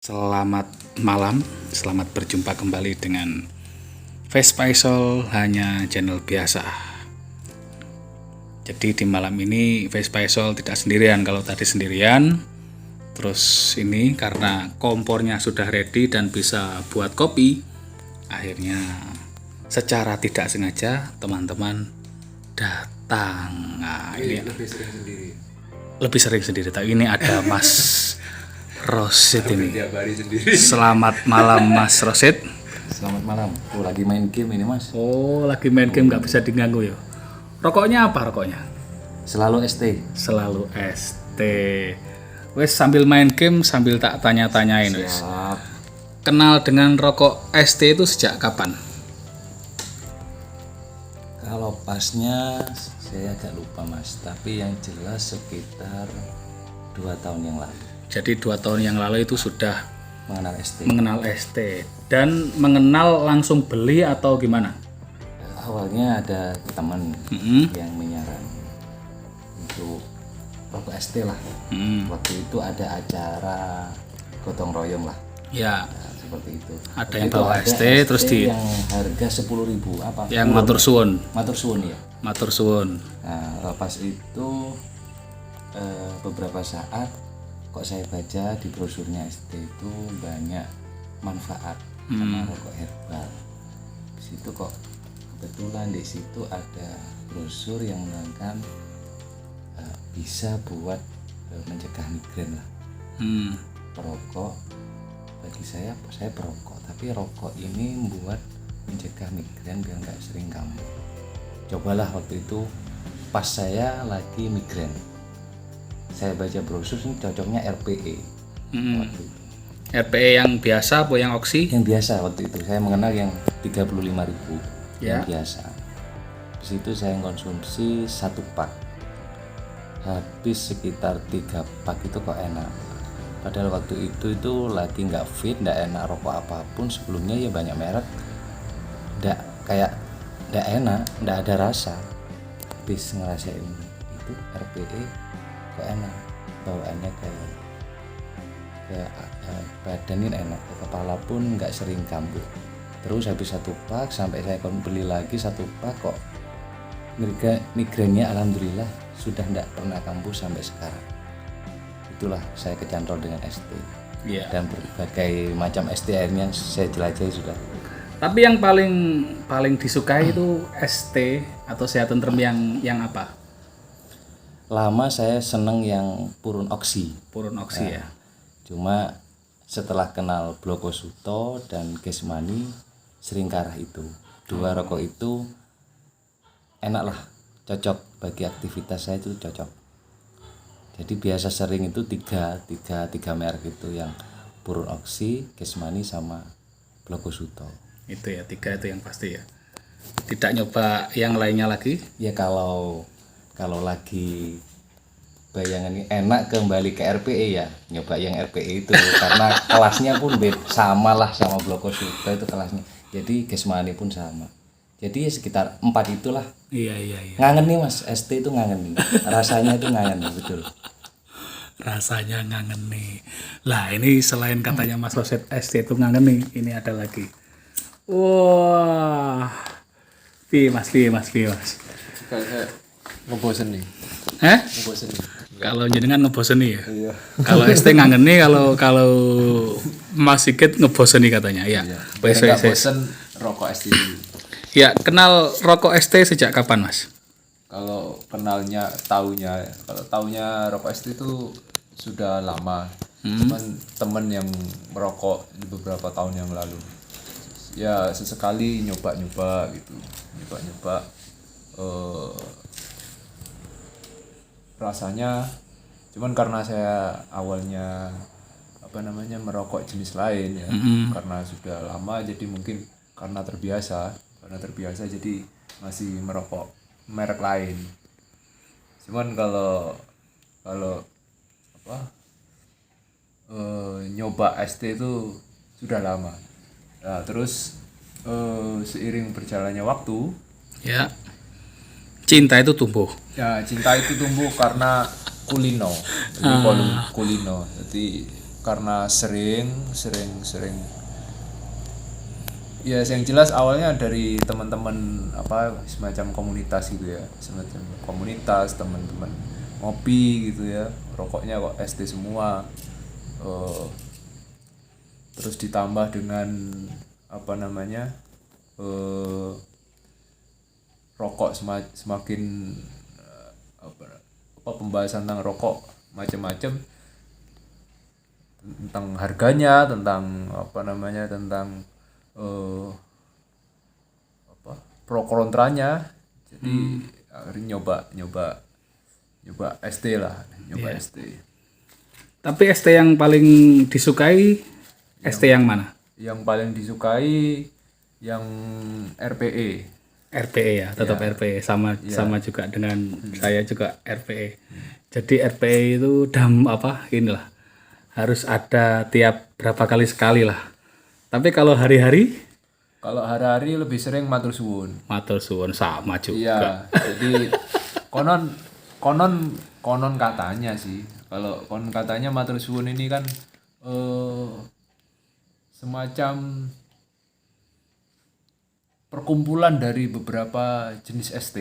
Selamat malam, selamat berjumpa kembali dengan Vespaisol hanya channel biasa. Jadi di malam ini Vespaisol tidak sendirian. Kalau tadi sendirian, terus ini karena kompornya sudah ready dan bisa buat kopi, akhirnya secara tidak sengaja teman-teman datang. Nah, ini lebih sering sendiri. Tapi ini ada Mas Rosid ini. Selamat malam Mas Rosid. Selamat malam. Lagi main game ini Mas. Oh, lagi main game nggak bisa diganggu ya. Rokoknya apa rokoknya? Selalu ST. Selalu ST. Wes sambil main game sambil tak tanya-tanyain wes. Siap. Kenal dengan rokok ST itu sejak kapan? Kalau pasnya saya agak lupa Mas, tapi yang jelas sekitar 2 tahun yang lalu. Jadi 2 tahun yang lalu itu sudah Mengenal ST. mengenal ST dan mengenal langsung beli atau gimana? Awalnya ada teman yang menyaran untuk rokok ST lah. Waktu itu ada acara gotong royong lah. Ya, Nah, seperti itu. ada Waktu yang itu bawa ada ST terus di yang harga 10.000 apa? yang matur suwun. Matur suwun ya. Matur suwun. Nah, pas itu beberapa saat kok saya baca di brosurnya ST itu banyak manfaat sama rokok herbal. Di situ kok kebetulan di situ ada brosur yang menerangkan bisa buat mencegah migrain lah. Perokok bagi saya perokok, tapi rokok ini membuat mencegah migrain biar nggak sering kambuh. Cobalah waktu itu pas saya lagi migrain. Saya baca brosur ini cocoknya RPE. Waktu itu. RPE yang biasa apa yang oksi? Yang biasa waktu itu saya mengenal yang 35.000 Ya. yang biasa. Di situ saya konsumsi 1 pak. Habis sekitar 3 pak itu kok enak. Padahal waktu itu lagi nggak fit, nggak enak rokok apapun. Sebelumnya ya banyak merek, nggak enak, nggak ada rasa. Habis ngerasain itu RPE kok enak, bawaannya ke badan ini enak, ke kepala pun nggak sering kambuh. Terus habis 1 pak sampai saya beli lagi 1 pak kok migrainnya alhamdulillah sudah nggak pernah kambuh sampai sekarang. Itulah saya kecantol dengan ST. Iya. Dan berbagai macam ST akhirnya saya jelajahi sudah. Tapi yang paling disukai itu ST atau sehat tentrem yang apa? Lama saya seneng yang purun oksi. Purun oksi ya. Cuma setelah kenal Bloko Suto dan Kesmani sering ke arah itu. 2 rokok itu enak lah, cocok bagi aktivitas saya itu cocok. Jadi biasa sering itu tiga merek itu, yang purun oksi, Kesmani sama Bloko Suto. Itu ya, 3 itu yang pasti ya. Tidak nyoba yang lainnya lagi? Ya kalau lagi bayangan ini enak kembali ke RPE ya, nyoba yang RPE itu karena kelasnya pun sama lah sama Bloko Suto itu kelasnya. Jadi Kesmani pun sama. Jadi ya sekitar 4 itulah. Iya. Ngangen nih Mas, ST itu ngangen nih. Rasanya itu ngangen nih, betul. Rasanya ngangen nih. Lah ini selain katanya Mas Roset ST itu ngangen nih, ini ada lagi. Wah. Pi mas. Kayak ngebosen nih. Ngebosen nih. Kalau jenengan ngebosen nih ya. Iya. Kalau ST ngangen nih, kalau Mas Sigit ngebosen nih katanya. Ya. Biar nggak bosen rokok ST dulu. Ya, kenal rokok ST sejak kapan, Mas? Kalau taunya rokok ST itu sudah lama. Cuman temen yang merokok beberapa tahun yang lalu. Ya sesekali nyoba gitu. Nyoba. Rasanya cuman karena saya awalnya merokok jenis lain ya. Karena sudah lama jadi mungkin karena terbiasa jadi masih merokok merek lain. Cuman kalau nyoba ST itu sudah lama. Nah, terus seiring berjalannya waktu Ya. Cinta itu tumbuh. ya cinta itu tumbuh karena kulino. Jadi volume kulino. Jadi karena sering ya yang jelas awalnya dari teman-teman apa semacam komunitas gitu ya, semacam komunitas teman-teman ngopi gitu ya, rokoknya kok ST semua. Terus ditambah dengan apa namanya rokok semakin apa pembahasan tentang rokok macam-macam, tentang harganya, tentang apa namanya, tentang apa pro kontranya. Jadi akhirnya nyoba ST lah, ST. Tapi ST yang paling disukai ST yang mana? Yang paling disukai yang RPE. RPE ya, tetap RPE sama juga dengan saya juga RPE. Jadi RPE itu inilah harus ada tiap berapa kali sekali lah. Tapi kalau hari-hari lebih sering matur suwun. Matur suwun sama juga. Iya, jadi konon katanya sih. Kalau konon katanya matur suwun ini kan semacam perkumpulan dari beberapa jenis ST.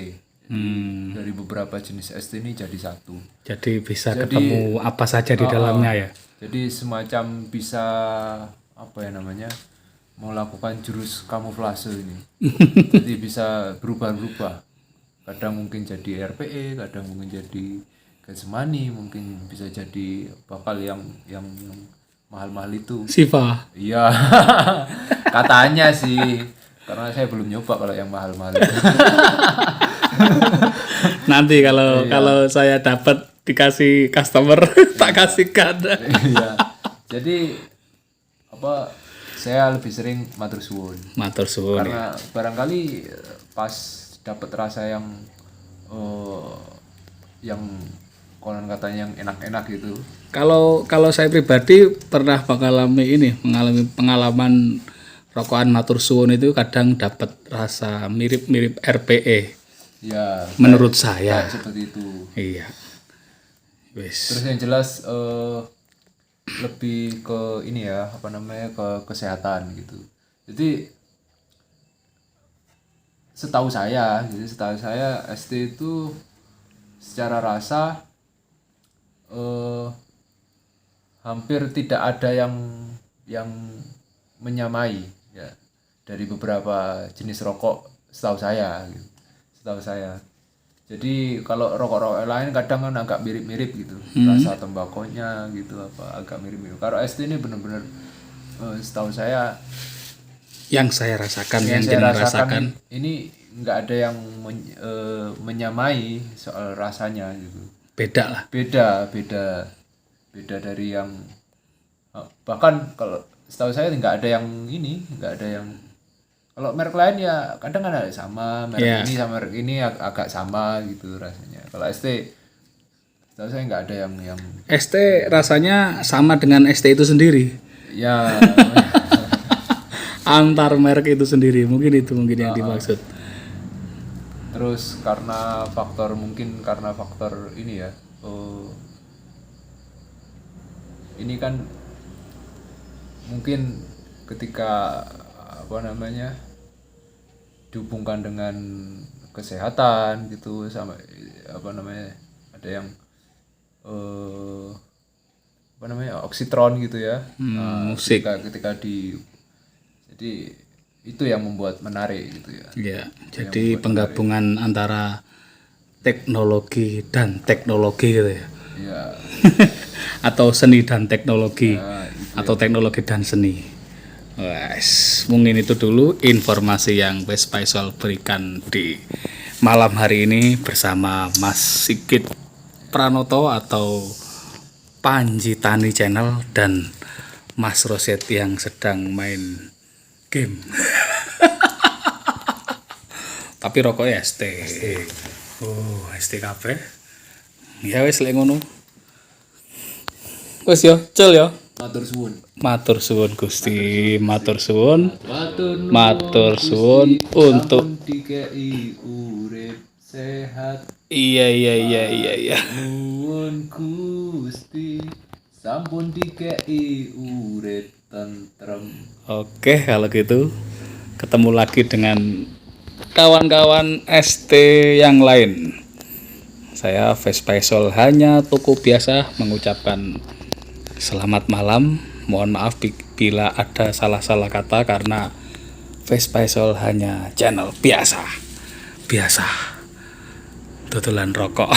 Dari beberapa jenis ST ini jadi satu. Jadi bisa ketemu apa saja di dalamnya ya. Jadi semacam bisa apa ya namanya, melakukan jurus kamuflase ini. Jadi bisa berubah-ubah. Kadang mungkin jadi RPE, kadang mungkin jadi Getsemani, mungkin bisa jadi bakal yang mahal-mahal itu. Siva. Iya. Katanya sih. Karena saya belum nyoba kalau yang mahal-mahal itu. Nanti kalau saya dapat dikasih customer tak kasihkan. Iya. Jadi apa, saya lebih sering matur suwun. Matur suwun. Karena barangkali pas dapat rasa yang konon katanya yang enak-enak gitu. Kalau saya pribadi pernah mengalami pengalaman rokokan matur suwun itu kadang dapat rasa mirip-mirip RPE. Ya, menurut saya seperti itu. Iya. Wis. Terus yang jelas lebih ke ini ya, apa namanya, ke kesehatan gitu. Jadi setahu saya ST itu secara rasa hampir tidak ada yang menyamai ya dari beberapa jenis rokok setahu saya gitu. Jadi kalau rokok-rokok lain kadang kan agak mirip-mirip gitu, rasa tembakonya gitu apa agak mirip-mirip. Kalau ST ini benar-benar setahu saya yang saya rasakan, ini nggak ada yang menyamai soal rasanya gitu. Beda lah. Beda dari yang bahkan kalau setahu saya nggak ada yang kalau merek lain ya kadang kan ada sama merek ini sama merek ini agak sama gitu rasanya. Kalau ST setahu saya nggak ada yang ST rasanya sama dengan ST itu sendiri ya. Antar merek itu sendiri mungkin yang dimaksud. Terus karena faktor ini ya, ini kan mungkin ketika apa namanya dihubungkan dengan kesehatan gitu, sama apa namanya ada yang apa namanya oksitron gitu ya. Musik. Ketika jadi itu yang membuat menarik gitu ya. Iya, jadi penggabungan antara teknologi dan teknologi gitu ya. Iya. Atau seni dan teknologi, atau ya. teknologi dan seni. Wes, mungkin itu dulu informasi yang Wes Faisal berikan di malam hari ini bersama Mas Sigit Pranoto atau Panji Tani Channel dan Mas Roset yang sedang main game. Tapi rokoknya ST. ST kabeh. Ya wis lek ngono. Wis yo, cel yo. Matur suwun Gusti, matur suwun untuk dikei urip sehat. Iya. Nuwun Gusti sampun dikei urip tentrem. Oke, kalau gitu ketemu lagi dengan kawan-kawan ST yang lain. Saya Vespaisol hanya toko biasa mengucapkan selamat malam. Mohon maaf bila ada salah-salah kata karena Vespaisol hanya channel biasa. Tutulan rokok.